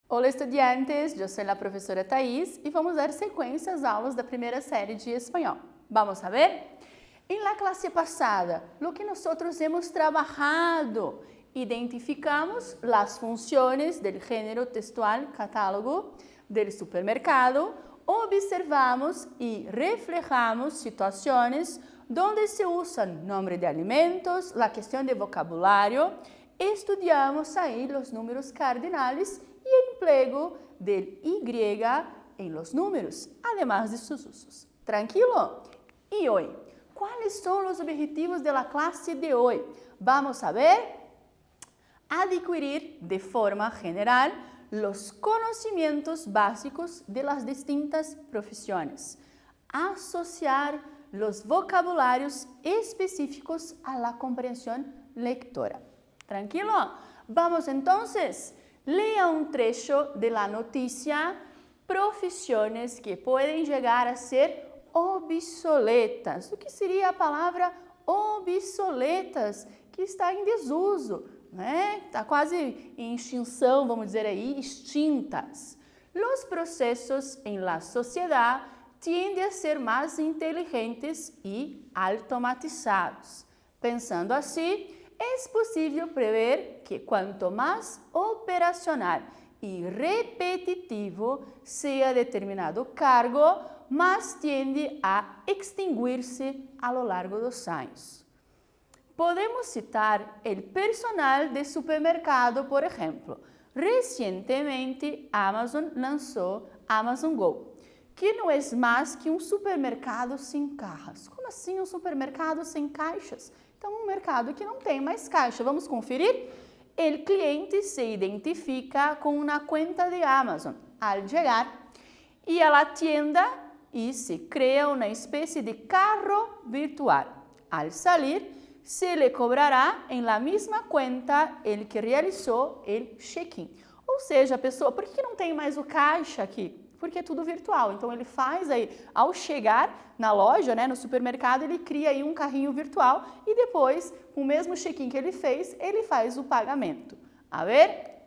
Olá, estudiantes, eu sou a professora Thais e vamos dar sequência às aulas da primeira série de espanhol. Vamos a ver? En la clase pasada, lo que nosotros hemos trabajado, identificamos las funciones del género textual catálogo del supermercado, observamos y reflejamos situaciones donde se usan nombre de alimentos, la cuestión de vocabulario, estudiamos ahí los números cardinales y el empleo del Y en los números, además de sus usos. ¿Tranquilo? Y hoy, ¿cuáles son los objetivos de la clase de hoy? Vamos a ver, adquirir de forma general los conocimientos básicos de las distintas profesiones, asociar los vocabularios específicos a la comprensión lectora. ¿Tranquilo? Vamos entonces. Lea un trecho de la noticia profissões que podem chegar a ser obsoletas. O que seria a palavra obsoletas? Que está em desuso, né? Está quase em extinção, vamos dizer aí, extintas. Os processos em la sociedade tendem a ser mais inteligentes e automatizados. Pensando assim, é possível prever que quanto mais operacional e repetitivo seja determinado cargo, mais tende a extinguir-se a lo largo dos anos. Podemos citar o personal de supermercado, por exemplo. Recentemente, Amazon lançou Amazon Go, que não é mais que um supermercado sem caixas. Como assim um supermercado sem caixas? Então, um mercado que não tem mais caixa. Vamos conferir? O cliente se identifica com uma conta de Amazon ao chegar e a tienda e se cria uma espécie de carro virtual. Al salir, se lhe cobrará em la mesma conta el que realizou o check-in. Ou seja, a pessoa, por que não tem mais o caixa aqui? Porque é tudo virtual. Então, ele faz aí, ao chegar na loja, né, no supermercado, ele cria aí um carrinho virtual e depois, com o mesmo check-in que ele fez, ele faz o pagamento. A ver?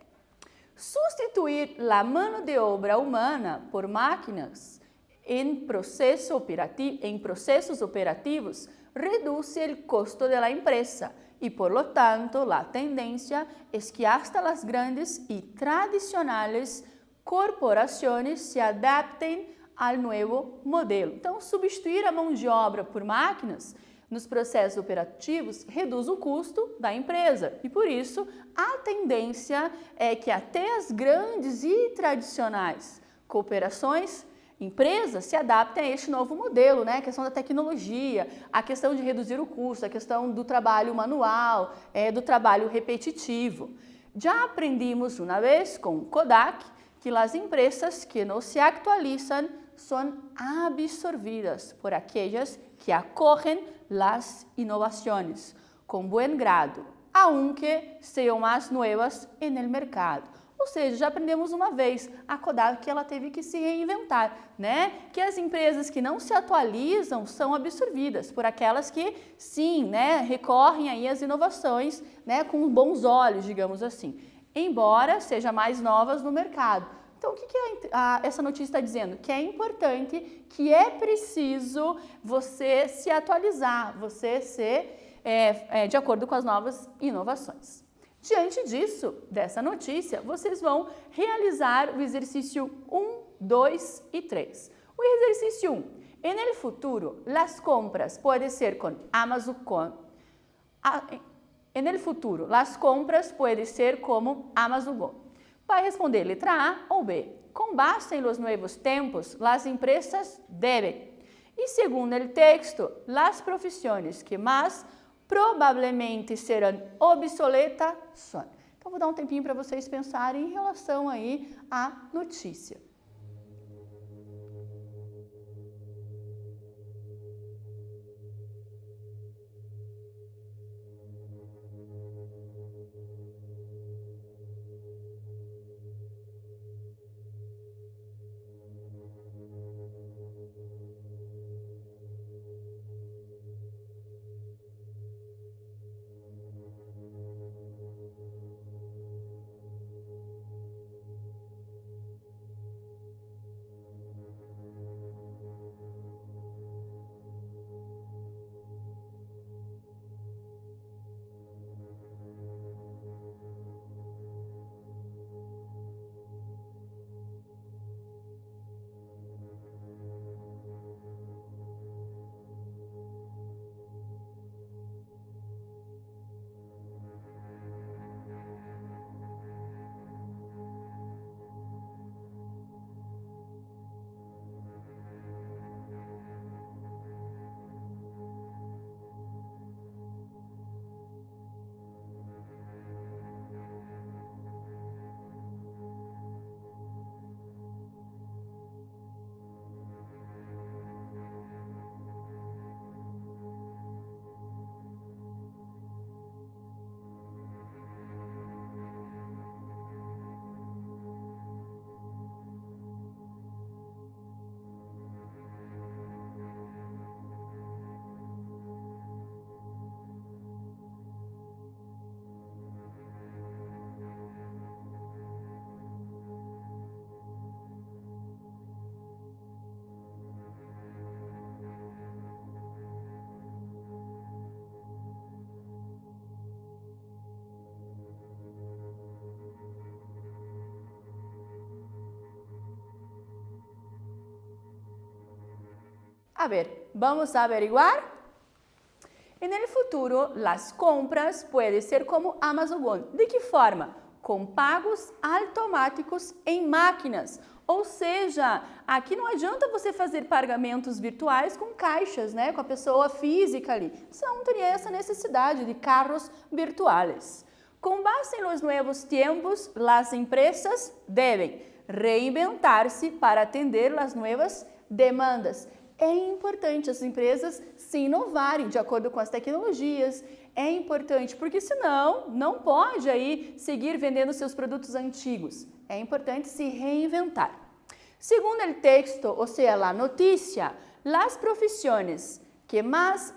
Substituir a mão de obra humana por máquinas em processos operativos reduz o custo da empresa e, por lo tanto, a tendência é que hasta as grandes e tradicionais corporações se adaptem ao novo modelo. Então, substituir a mão de obra por máquinas nos processos operativos reduz o custo da empresa e, por isso, a tendência é que até as grandes e tradicionais cooperações, empresas, se adaptem a este novo modelo, né? A questão da tecnologia, a questão de reduzir o custo, a questão do trabalho manual, do trabalho repetitivo. Já aprendimos uma vez com Kodak que as empresas que não se atualizam são absorvidas por aquelas que acolhem as inovações com bom grado, aunque sejam mais novas no mercado. Ou seja, já aprendemos uma vez, a Kodak que ela teve que se reinventar, né? Que as empresas que não se atualizam são absorvidas por aquelas que, sim, né, recorrem aí às inovações, né, com bons olhos, digamos assim, embora sejam mais novas no mercado. Então, o que essa notícia está dizendo? Que é importante, que é preciso você se atualizar, você ser de acordo com as novas inovações. Diante disso, dessa notícia, vocês vão realizar o exercício 1, 2 e 3. O exercício 1. En el futuro, las compras pueden ser con Amazon En el futuro, las compras pueden ser como Amazon Go. Vai responder letra A ou B. Com base em los nuevos tempos, las empresas deben. E segundo o texto, las profissões que mais provavelmente serão obsoletas são. Então, vou dar um tempinho para vocês pensarem em relação aí à notícia. A ver, vamos a averiguar. En el futuro, las compras pueden ser como Amazon One. ¿De que forma? Com pagos automáticos em máquinas. Ou seja, aqui não adianta você fazer pagamentos virtuais com caixas, né? Com a pessoa física ali. Você não teria essa necessidade de carros virtuais. Com base em los nuevos tiempos, las empresas devem reinventar-se para atender as novas demandas. É importante as empresas se inovarem de acordo com as tecnologias. É importante, porque senão não pode aí seguir vendendo seus produtos antigos. É importante se reinventar. Segundo o texto, ou seja, a notícia, as profissões que mais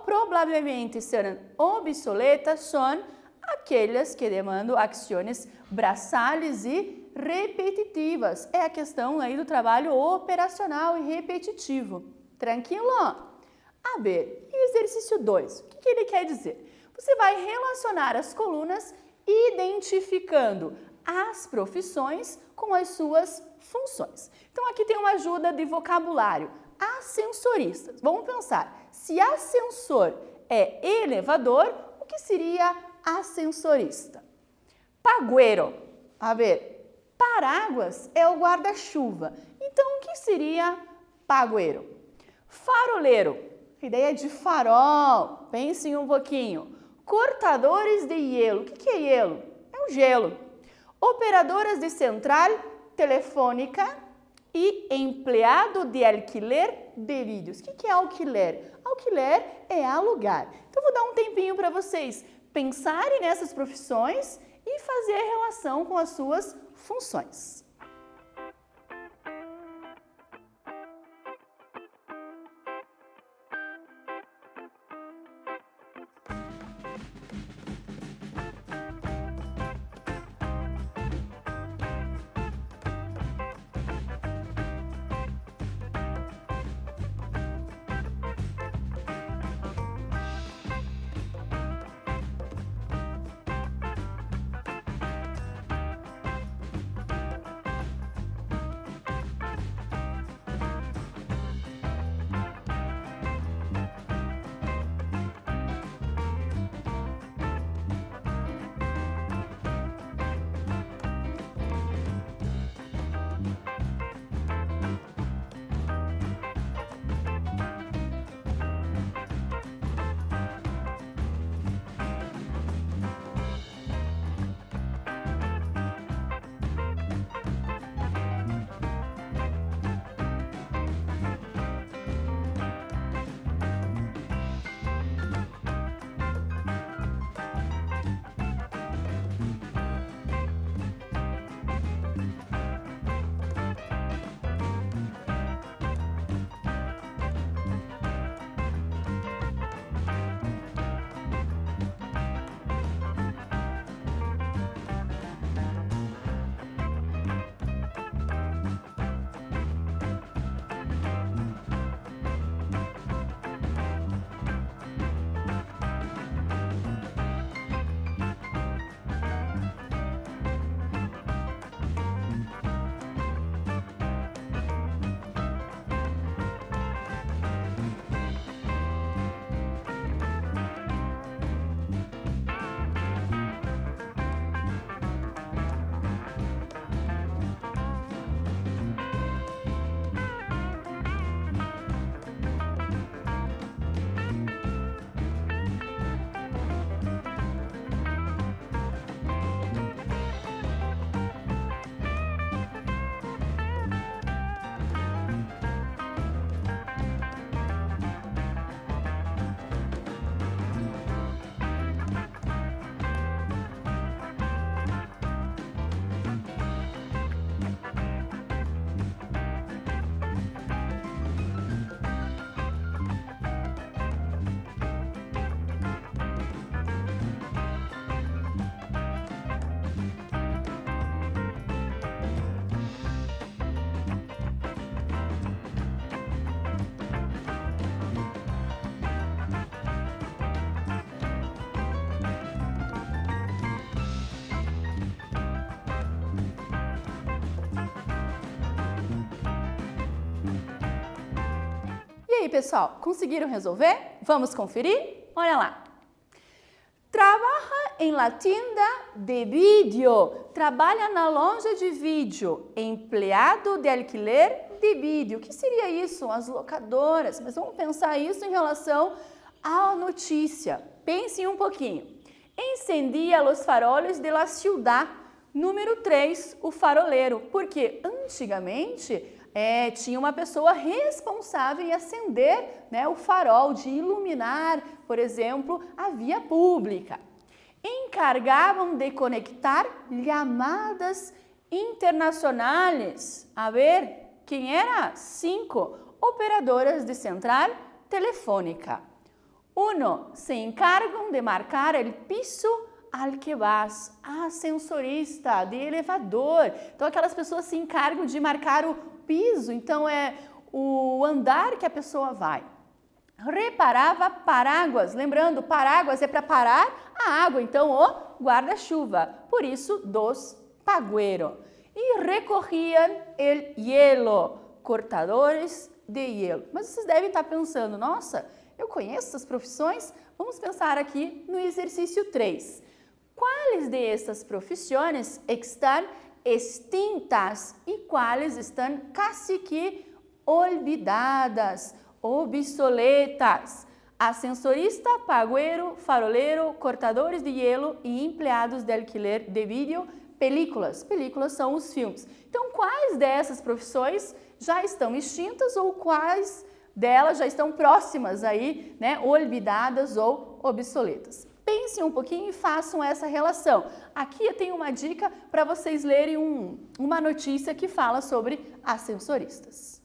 provavelmente serão obsoletas são aquelas que demandam ações braçais e repetitivas. É a questão aí do trabalho operacional e repetitivo. Tranquilo? A ver, exercício 2. O que ele quer dizer? Você vai relacionar as colunas identificando as profissões com as suas funções. Então, aqui tem uma ajuda de vocabulário. Ascensoristas. Vamos pensar. Se ascensor é elevador, o que seria ascensorista? Pagueiro. A ver, paráguas é o guarda-chuva. Então, o que seria pagueiro? Faroleiro. A ideia de farol. Pensem um pouquinho. Cortadores de gelo. O que é gelo? É o gelo. Operadoras de central telefônica e empleado de alquiler de vídeos. O que é alquiler? Alquiler é alugar. Então, vou dar um tempinho para vocês pensarem nessas profissões e fazer a relação com as suas funções. pessoal, conseguiram resolver? Vamos conferir? Olha lá. Trabaja en la tienda de vídeo. Trabalha na loja de vídeo. Empleado de alquiler de vídeo. O que seria isso? As locadoras. Mas vamos pensar isso em relação à notícia. Pense um pouquinho. Encendia los faroles de la ciudad. Número 3, o faroleiro. Porque antigamente tinha uma pessoa responsável em acender, né, o farol, de iluminar, por exemplo, a via pública. Encargavam de conectar chamadas internacionais. A ver, quem era? 5 operadoras de central telefônica. 1. Se encargam de marcar el piso al que vas. Ascensorista, de elevador. Então, aquelas pessoas se encargam de marcar o piso, então é o andar que a pessoa vai. Reparava paráguas, lembrando, paráguas é para parar a água, então o guarda-chuva, por isso dos pagueiro. E recorriam el hielo, cortadores de hielo. Mas vocês devem estar pensando, nossa, eu conheço essas profissões? Vamos pensar aqui no exercício 3. Quais de estas profissões estão extintas e quais estão casi que olvidadas, obsoletas? Ascensorista, pagueiro, faroleiro, cortadores de hielo e empregados de alquiler de vídeo, películas. Películas são os filmes. Então, quais dessas profissões já estão extintas ou quais delas já estão próximas aí, né, olvidadas ou obsoletas? Pensem um pouquinho e façam essa relação. Aqui eu tenho uma dica para vocês lerem uma notícia que fala sobre ascensoristas.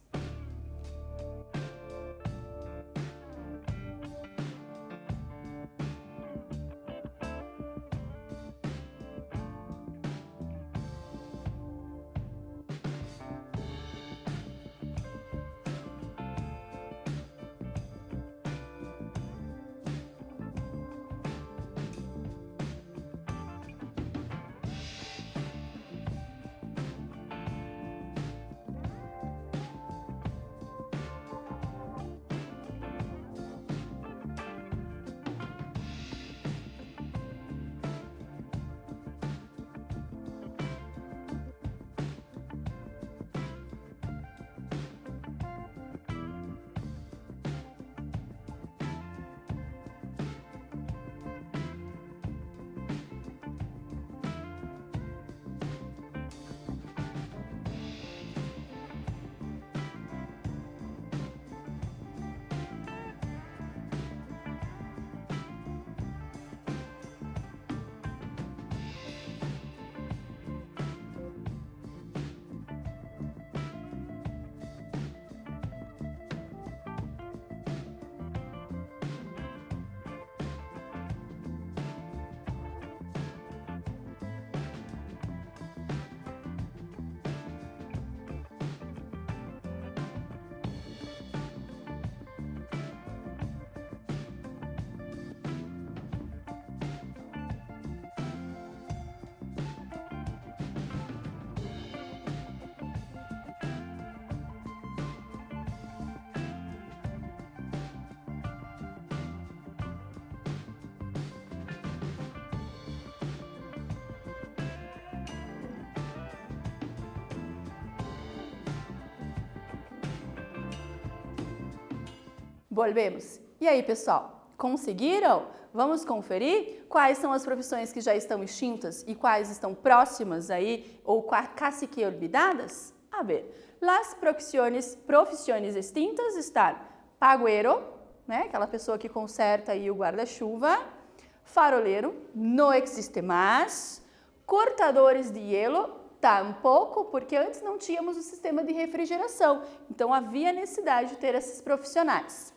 Volvemos. E aí, pessoal, conseguiram? Vamos conferir quais são as profissões que já estão extintas e quais estão próximas aí ou casi que olvidadas? A ver, las profissões extintas estão pagueiro, né, aquela pessoa que conserta aí o guarda-chuva, faroleiro, não existe mais, cortadores de hielo, tampouco, porque antes não tínhamos o sistema de refrigeração, então havia necessidade de ter esses profissionais.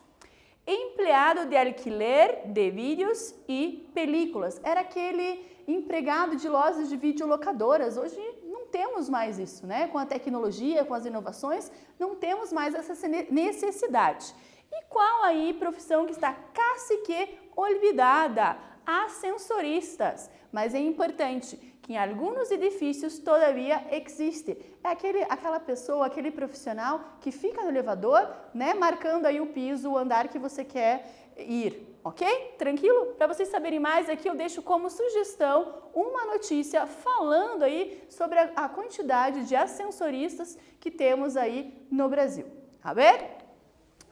Empleado de alquiler de vídeos e películas. Era aquele empregado de lojas de videolocadoras. Hoje não temos mais isso, né? Com a tecnologia, com as inovações, não temos mais essa necessidade. E qual aí profissão que está quase que olvidada? ascensoristas, mas é importante que em alguns edifícios todavia existe. É aquela pessoa, aquele profissional que fica no elevador, né, marcando aí o piso, o andar que você quer ir, ok? Tranquilo? Para vocês saberem mais, aqui eu deixo como sugestão uma notícia falando aí sobre a quantidade de ascensoristas que temos aí no Brasil. A ver?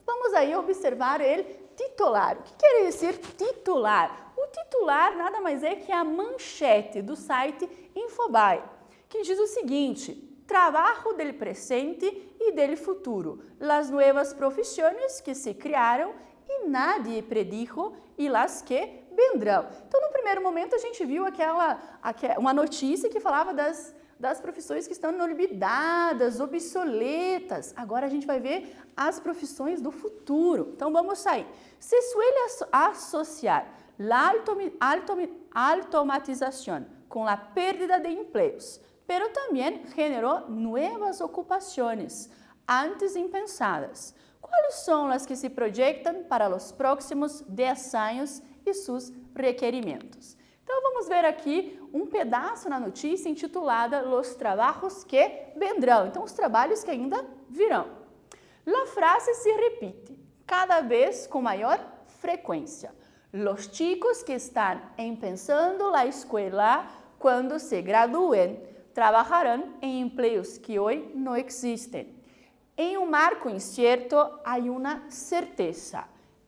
Vamos aí observar ele titular. O que quer dizer titular? O titular nada mais é que a manchete do site Infobae, que diz o seguinte: trabalho del presente e del futuro, las nuevas profissões que se criaram e nadie predijo e las que vendrão. Então, no primeiro momento, a gente viu uma notícia que falava das profissões que estão olvidadas, obsoletas. Agora a gente vai ver as profissões do futuro. Então, vamos sair. Se suele associar la automatización con la pérdida de empleos, pero también generó nuevas ocupaciones antes impensadas. ¿Cuáles son las que se proyectan para los próximos 10 años y sus requerimientos? Então, vamos ver aqui um pedaço na notícia intitulada Los trabajos que vendrão. Então, os trabalhos que ainda virão. La frase se repite cada vez com maior frequência. Los chicos que están empezando la escuela cuando se gradúen trabajarán en empleos que hoy no existen. Em um marco incierto hay una certeza.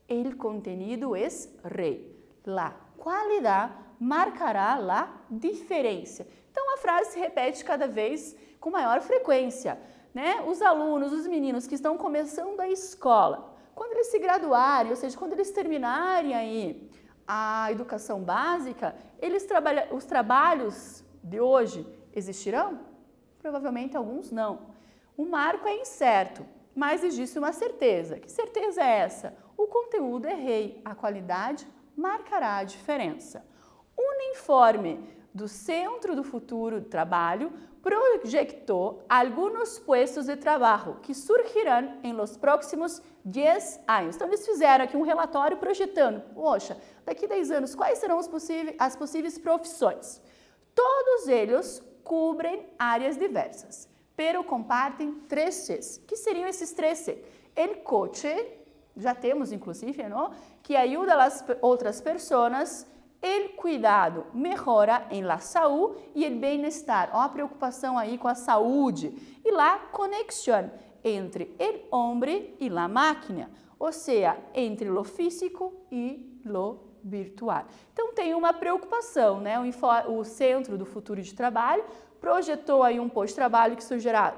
El contenido es rey. La qualidade marcará a diferença. Então, a frase se repete cada vez com maior frequência, né? Os alunos, os meninos que estão começando a escola, quando eles se graduarem, ou seja, quando eles terminarem aí a educação básica, os trabalhos de hoje existirão? Provavelmente alguns não. O marco é incerto, mas existe uma certeza. Que certeza é essa? O conteúdo é rei, a qualidade marcará a diferença. Um informe do Centro do Futuro do Trabalho projetou alguns puestos de trabalho que surgirão em los próximos 10 anos. Então, eles fizeram aqui um relatório projetando, poxa, daqui a 10 anos, quais serão as possíveis profissões? Todos eles cobrem áreas diversas, pero compartem 3 Cs. Que seriam esses 3 C? El coche, já temos inclusive, não? Que ajuda as outras pessoas. El cuidado melhora em la saúde e el bem-estar, ó, a preocupação aí com a saúde. E la conexão entre el hombre e la máquina, ou seja, entre lo físico e lo virtual. Então, tem uma preocupação, né? O Centro do Futuro de Trabalho projetou aí um posto de trabalho que surgirá,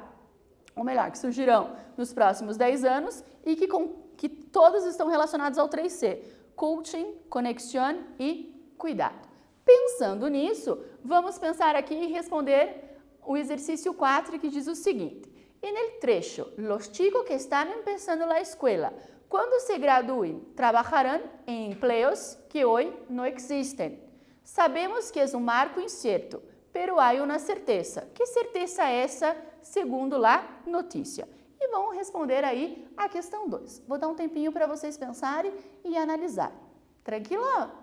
ou melhor, que surgirão nos próximos 10 anos e que todos estão relacionados ao 3C, coaching, conexão e cuidado. Pensando nisso, vamos pensar aqui e responder o exercício 4 que diz o seguinte: en el trecho, los chicos que están empezando la escuela, cuando se gradúen, trabajarán en empleos que hoy no existen. Sabemos que es un marco incierto, pero hay una certeza. Que certeza é essa, segundo la notícia? E vamos responder aí a questão 2. Vou dar um tempinho para vocês pensarem e analisarem. Tranquilo?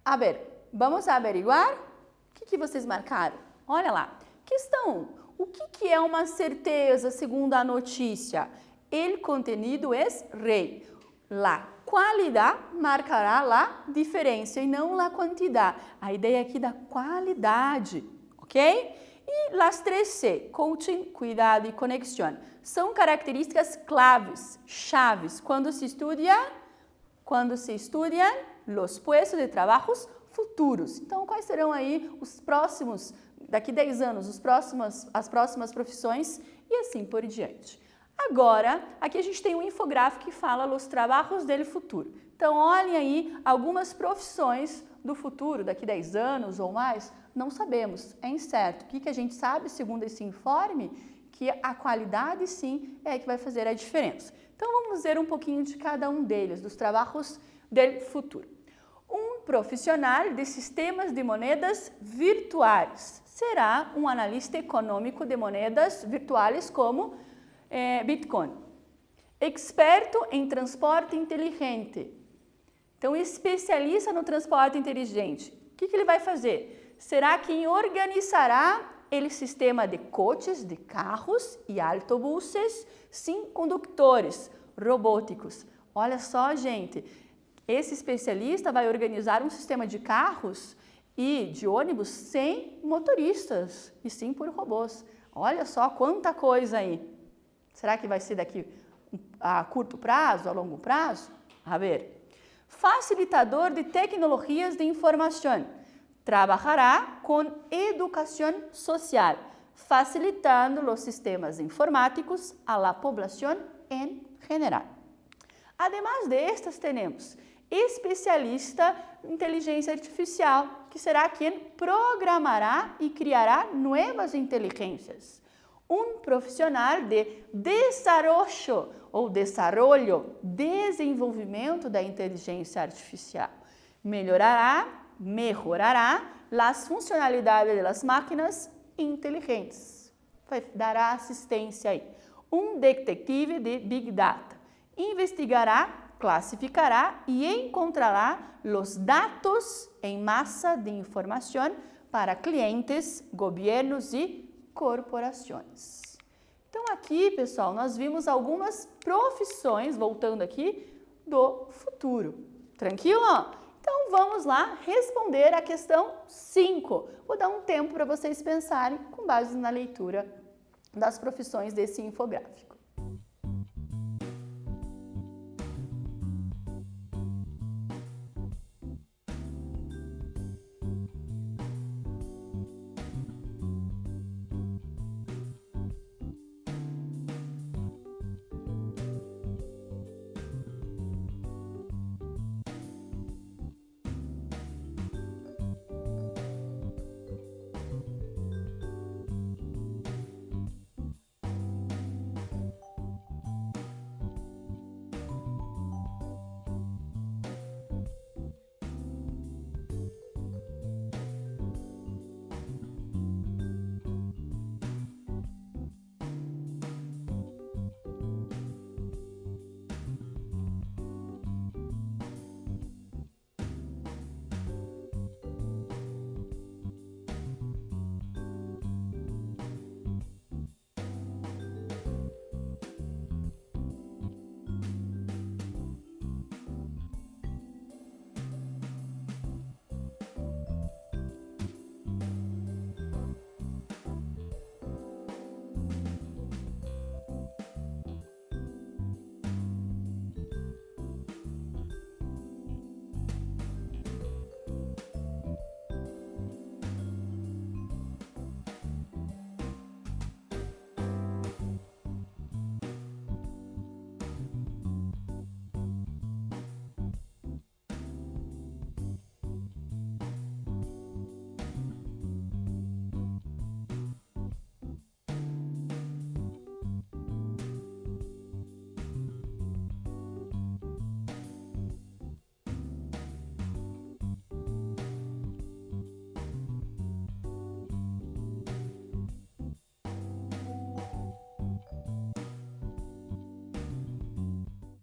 A ver, vamos averiguar? O que vocês marcaram? Olha lá. Questão 1. O que é uma certeza segundo a notícia? El contenido es rei. La qualidade marcará a diferença e não a quantidade. A ideia aqui da qualidade, ok? E las 3C, coaching, cuidado e conexão, são características claves, chaves, quando se estudam os puestos de trabalhos futuros. Então, quais serão aí os próximos, daqui 10 anos, as próximas profissões e assim por diante. Agora, aqui a gente tem um infográfico que fala os trabalhos do futuro. Então, olhem aí algumas profissões do futuro, daqui 10 anos ou mais, não sabemos, é incerto. O que a gente sabe, segundo esse informe, que a qualidade sim é que vai fazer a diferença. Então, vamos ver um pouquinho de cada um deles, dos trabalhos do futuro. Um profissional de sistemas de moedas virtuais será um analista econômico de moedas virtuais como Bitcoin. Experto em transporte inteligente. Então, especialista no transporte inteligente. O que ele vai fazer? Será quem organizará o sistema de coches, de carros e autobuses sem condutores robóticos. Olha só, gente, esse especialista vai organizar um sistema de carros e de ônibus sem motoristas e sim por robôs. Olha só quanta coisa aí. Será que vai ser daqui a curto prazo, a longo prazo? A ver. Facilitador de tecnologias de informação. Trabalhará com educação social, facilitando os sistemas informáticos a la población en general. Además de estas, temos especialista em inteligência artificial, que será quem programará e criará novas inteligências. Um profissional de desarrollo ou desenvolvimento da inteligência artificial. Mejorará as funcionalidades das máquinas inteligentes. Dará assistência aí. Um detetive de Big Data. Investigará, classificará e encontrará os dados em massa de informação para clientes, governos e corporações. Então aqui, pessoal, nós vimos algumas profissões, voltando aqui, do futuro. Tranquilo? Então vamos lá responder a questão 5. Vou dar um tempo para vocês pensarem com base na leitura das profissões desse infográfico.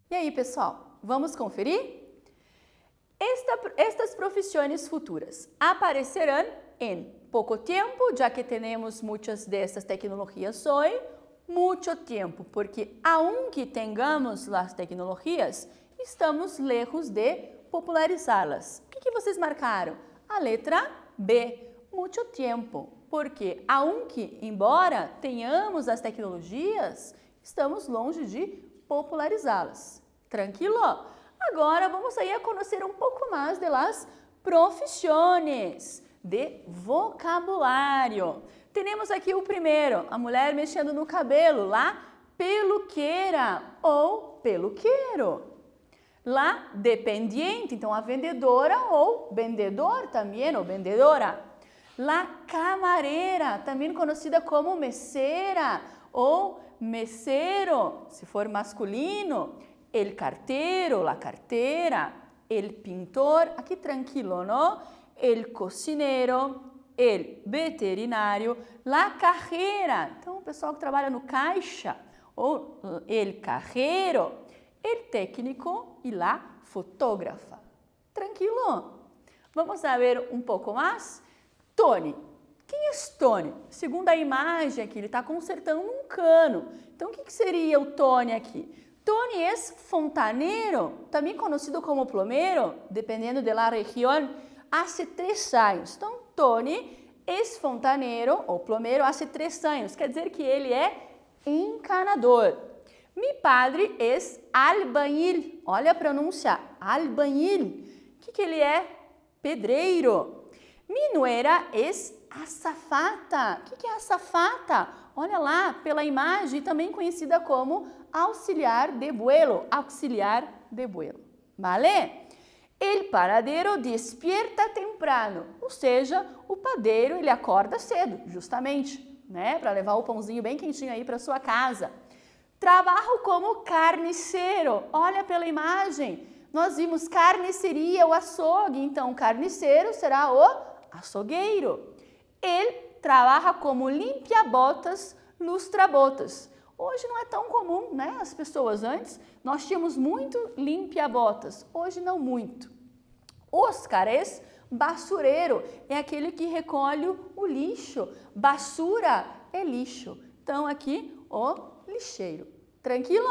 E aí, pessoal, vamos conferir? Estas profissões futuras aparecerão em pouco tempo, já que temos muitas dessas tecnologias hoje, muito tempo, porque aunque tenhamos as tecnologias, estamos lejos de popularizá-las. O que vocês marcaram? A letra B, muito tempo, porque aunque, embora tenhamos as tecnologias, estamos longe de popularizá-las. Tranquilo? Agora vamos aí a conhecer um pouco mais das profissões de vocabulário. Temos aqui o primeiro, a mulher mexendo no cabelo, lá, peluqueira ou peluqueiro. Lá, dependiente, então a vendedora ou vendedor também, ou vendedora. Lá, camareira, também conhecida como mesera ou mesero, se for masculino. El carteiro, la carteira, el pintor, aqui tranquilo, não? El cozinheiro, el veterinário, la carreira, então o pessoal que trabalha no caixa, ou el carreiro, el técnico e la fotógrafa. Tranquilo? Vamos ver um pouco mais? Tony. Quem é Tony? Segundo a imagem aqui, ele está consertando um cano. Então, o que seria o Tony aqui? Tony é fontaneiro, também conhecido como plomeiro, dependendo da região, há 3 anos. Então, Tony é fontaneiro ou plomeiro há 3 anos, quer dizer que ele é encanador. Mi padre é albañil, olha a pronúncia, albañil. O que ele é? Pedreiro. Mi nuera é azafata. O que é azafata? Olha lá, pela imagem, também conhecida como auxiliar de vuelo, vale? El paradero despierta temprano, ou seja, o padeiro ele acorda cedo, justamente, né, para levar o pãozinho bem quentinho aí para sua casa. Trabalho como carniceiro, olha pela imagem, nós vimos carniceria, o açougue, então carniceiro será o açougueiro. Ele trabalha como limpa-botas, lustra-botas. Hoje não é tão comum, né? As pessoas antes, nós tínhamos muito limpa-botas, hoje não muito. Oscar é basureiro, é aquele que recolhe o lixo. Basura é lixo. Então, aqui, o lixeiro. Tranquilo?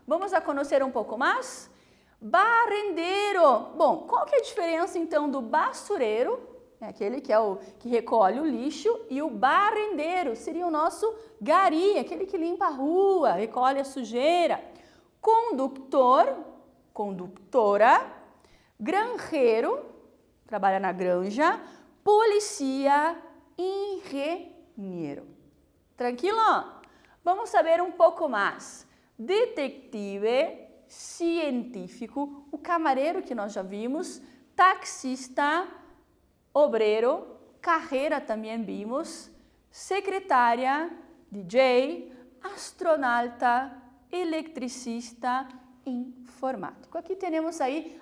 Vamos a conhecer um pouco mais? Barrendeiro. Bom, qual que é a diferença, então, do basureiro, é aquele que é o que recolhe o lixo, e o barrendeiro seria o nosso gari, aquele que limpa a rua, recolhe a sujeira. Condutor, condutora, granjeiro, trabalha na granja, policia, engenheiro. Tranquilo? Vamos saber um pouco mais. Detetive, científico, o camareiro que nós já vimos, taxista, obreiro, carreira também vimos, secretária, DJ, astronauta, eletricista, informático. Aqui temos aí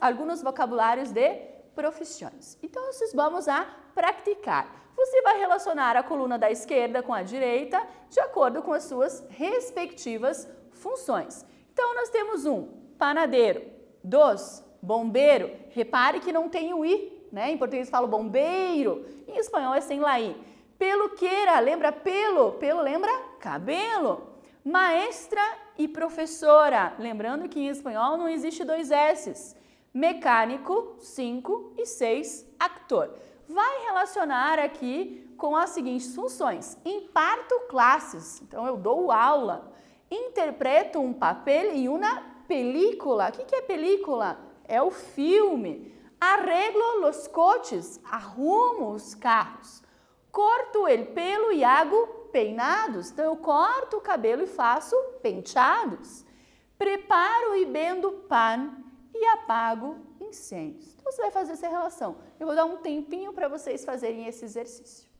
alguns vocabulários de profissões. Então, vamos a praticar. Você vai relacionar a coluna da esquerda com a direita de acordo com as suas respectivas funções. Então, nós temos 1, panadeiro, 2, bombeiro. Repare que não tem o i, né? Em português fala bombeiro, em espanhol é sem la i. Peluqueira, lembra pelo? Pelo lembra cabelo. Maestra e professora, lembrando que em espanhol não existe 2 S's. Mecânico, 5 e 6, actor. Vai relacionar aqui com as seguintes funções. Imparto classes, então eu dou aula. Interpreto um papel e uma película. O que é película? É o filme. Arreglo los coches, arrumo os carros. Corto el pelo e hago peinados. Então, eu corto o cabelo e faço penteados. Preparo e vendo pão e apago incêndios. Então, você vai fazer essa relação. Eu vou dar um tempinho para vocês fazerem esse exercício.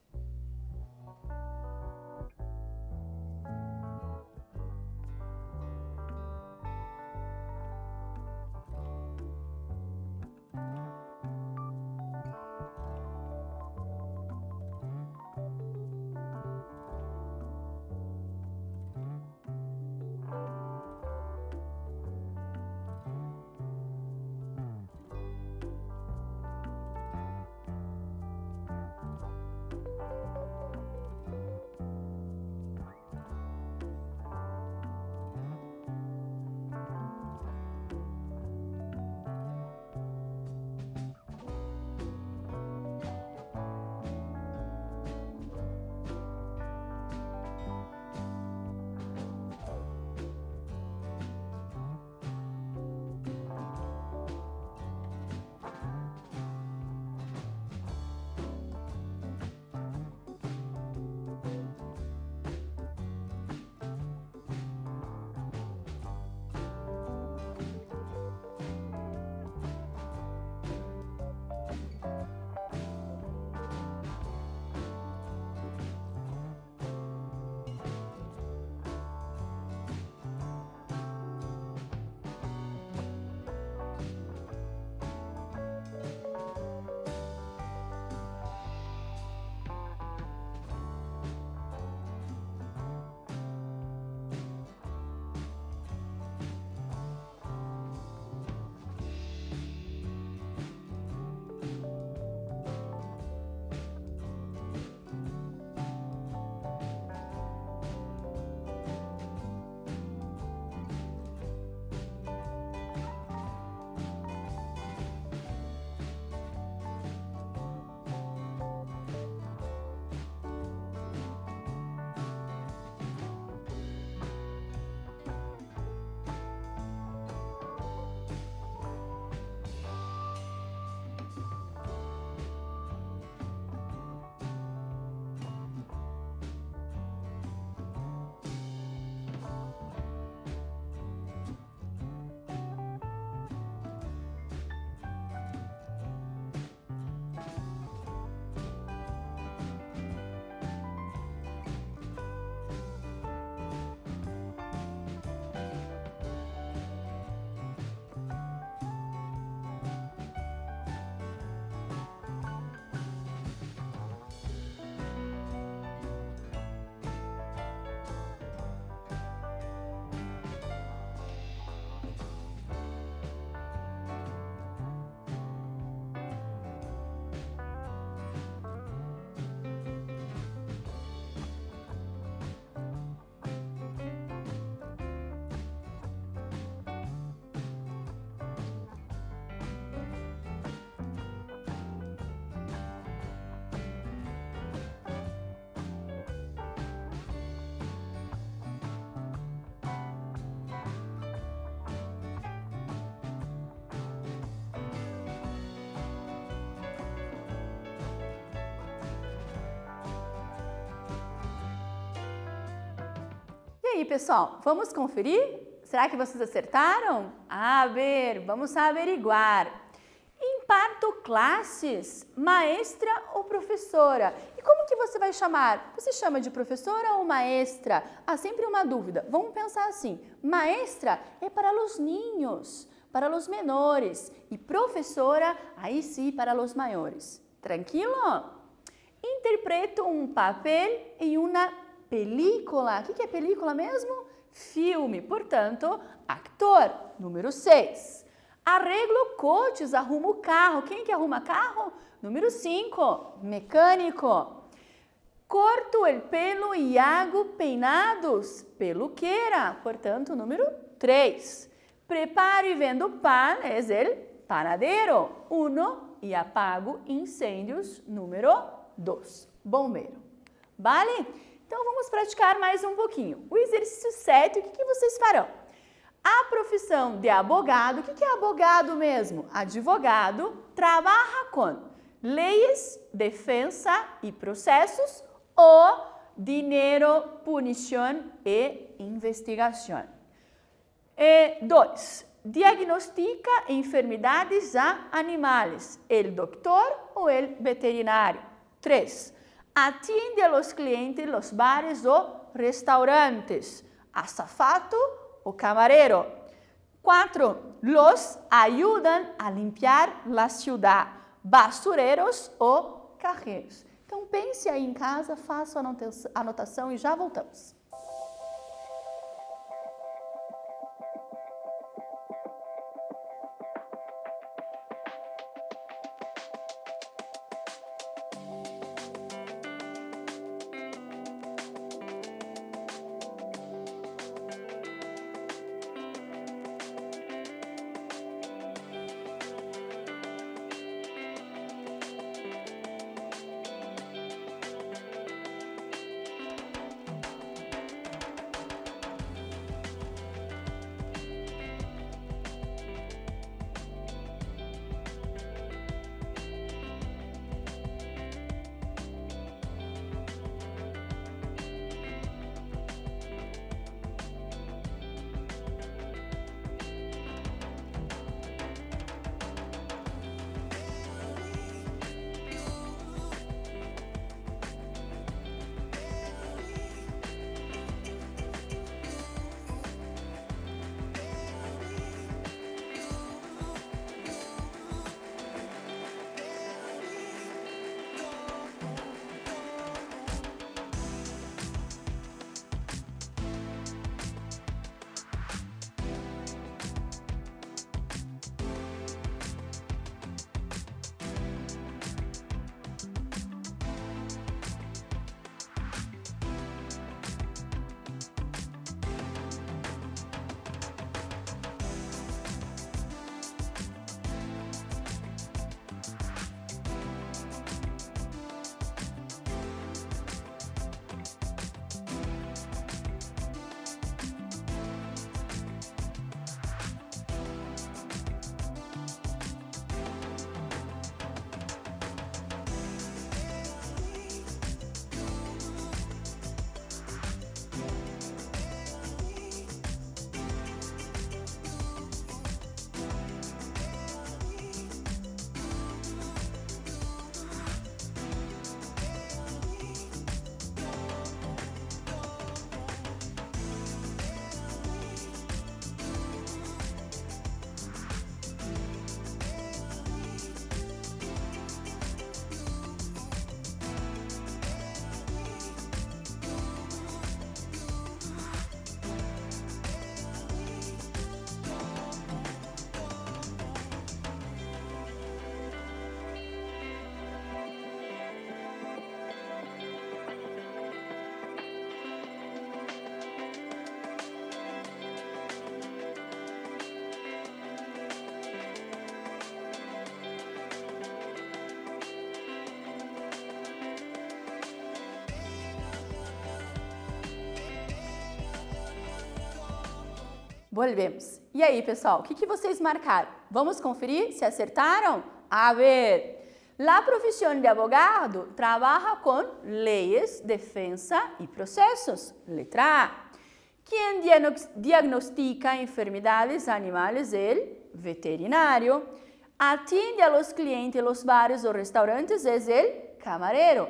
aí, pessoal, vamos conferir? Será que vocês acertaram? A ver, vamos averiguar. Imparto classes, maestra ou professora? E como que você vai chamar? Você chama de professora ou maestra? Há sempre uma dúvida. Vamos pensar assim, maestra é para os ninhos, para os menores, e professora, aí sim, para os maiores. Tranquilo? Interpreto um papel em uma película. O que é película mesmo? Filme, portanto, actor. Número 6. Arreglo coches, arrumo carro. Quem que arruma carro? Número 5, mecânico. Corto el pelo e hago peinados, peluqueira. Portanto, número 3. Preparo e vendo pan, é el panadero. 1. E apago incêndios, número 2, bombeiro. Vale? Então, vamos praticar mais um pouquinho. O exercício 7, o que vocês farão? A profissão de abogado, o que é abogado mesmo? Advogado trabalha com leis, defesa e processos ou dinheiro, punição e investigação. 2. Diagnostica enfermidades a animais, el doctor ou el veterinário. 3. Atiende a los clientes los bares ou restaurantes, azafato o camarero. 4. Los ayudan a limpiar la ciudad, basureros ou carreiros. Então, pense aí em casa, faça a anotação e já voltamos. Volvemos. E aí, pessoal, o que vocês marcaram? Vamos conferir se acertaram? A ver, la profissão de abogado trabalha com leis, defesa e processos. Letra A. Quem diagnostica enfermedades animales? El veterinario. Atiende a los clientes en los bares o restaurantes? Es el camarero.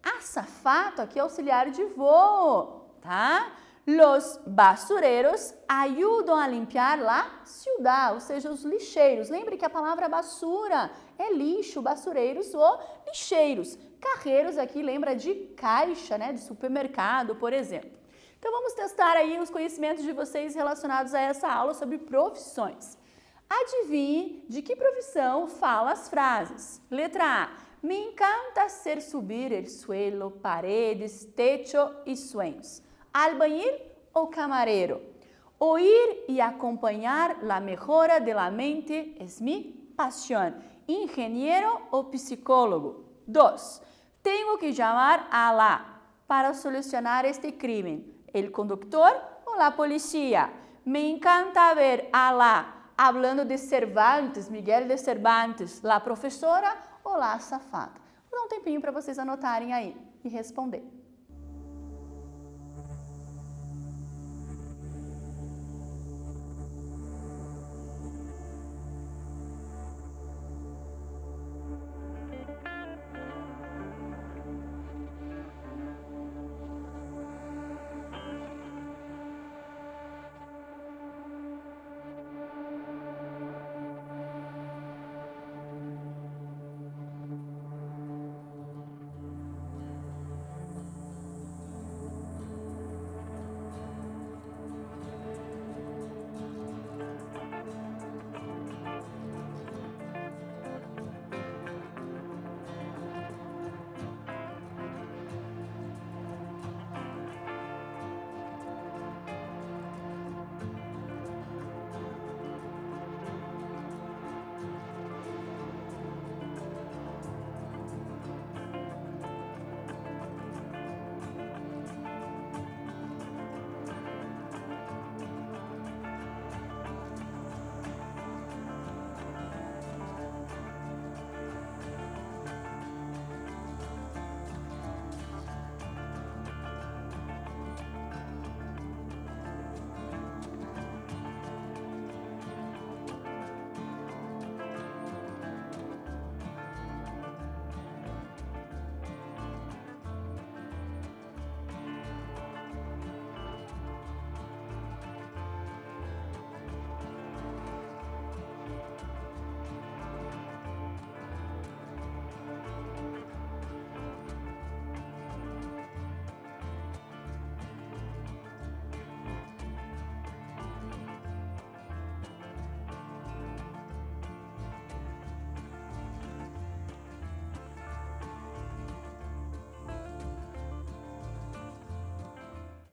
Azafato, aqui auxiliar de voo, tá? Los basureiros ajudam a limpar a ciudad, ou seja, os lixeiros. Lembre que a palavra basura é lixo, basureiros ou lixeiros. Carreiros aqui lembra de caixa, né, de supermercado, por exemplo. Então vamos testar aí os conhecimentos de vocês relacionados a essa aula sobre profissões. Adivinhe de que profissão fala as frases. Letra A. Me encanta ser subir el suelo, paredes, techo e sueños. Albañil ou camareiro? Oír y acompañar la mejora de la mente es mi pasión. Ingeniero ou psicólogo? 2. Tengo que llamar a la para solucionar este crimen. El conductor ou la policía? Me encanta ver a la hablando de Cervantes, Miguel de Cervantes, la professora ou la azafata? Vou dar um tempinho para vocês anotarem aí e responder.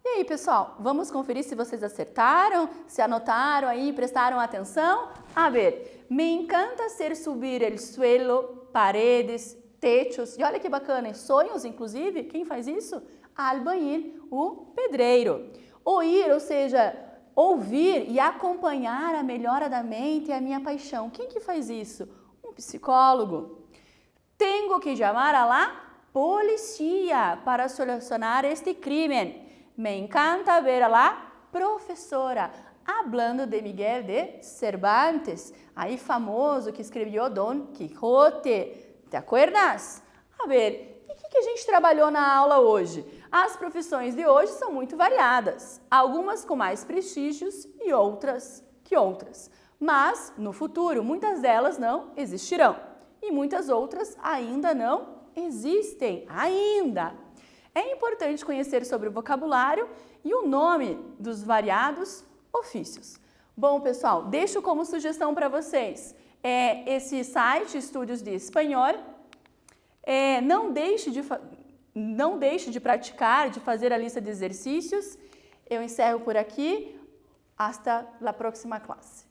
E aí, pessoal, vamos conferir se vocês acertaram, se anotaram aí, prestaram atenção? A ver, me encanta ser subir el suelo, paredes, techos, e olha que bacana, sonhos, inclusive, quem faz isso? Albañil, o pedreiro. Oír, ou seja, ouvir e acompanhar a melhora da mente é a minha paixão. Quem que faz isso? Um psicólogo. Tengo que llamar a la policía para solucionar este crimen. Me encanta ver a la professora, hablando de Miguel de Cervantes, aí famoso que escreveu Don Quixote. ¿Te acuerdas? A ver, e o que a gente trabalhou na aula hoje? As profissões de hoje são muito variadas, algumas com mais prestígios e outras que outras. Mas, no futuro, muitas delas não existirão e muitas outras ainda não existem, ainda. É importante conhecer sobre o vocabulário e o nome dos variados ofícios. Bom, pessoal, deixo como sugestão para vocês esse site, Estudos de Espanhol. Não deixe de praticar, de fazer a lista de exercícios. Eu encerro por aqui. Hasta la próxima clase.